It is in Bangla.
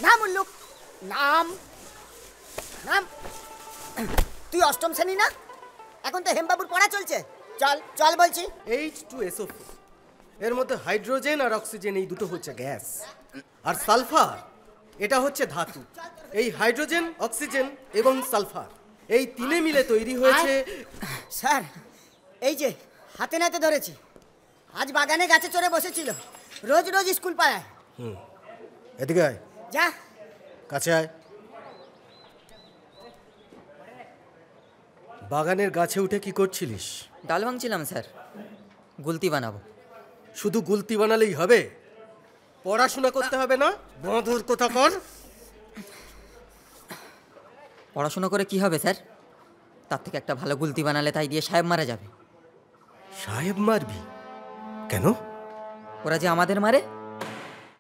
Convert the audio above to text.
নাম উল্লুক, নাম নাম। তুই অষ্টম শ্রেণী না? এখন তো হেমবাবুর পড়া চলছে। চল চল বলছি। H2SO4, এর মধ্যে হাইড্রোজেন আর অক্সিজেন এই দুটো হচ্ছে গ্যাস, আর সালফার এটা হচ্ছে ধাতু। এই হাইড্রোজেন, অক্সিজেন এবং সালফার এই তিনে মিলে তৈরি হয়েছে। স্যার, এই যে হাতে নাতে ধরেছি, আজ বাগানে গাছে চড়ে বসেছিল, রোজ রোজ স্কুল পাড়ায়। এদিকে আয়, যা। কাছে আয়। বাগানের গাছে উঠে কি করছিলিস? ডাল ভাঙছিলাম স্যার, গুলতি বানাবো। শুধু গুলতি বানালেই হবে? পড়াশোনা করতে হবে না? বঁধুর কথা কর। পড়াশোনা করে কি হবে স্যার? তার থেকে একটা ভালো গুলতি বানালে তাই দিয়ে সাহেব মারা যাবে। সাহেব মারবি কেন? ওরা যে আমাদের মারে,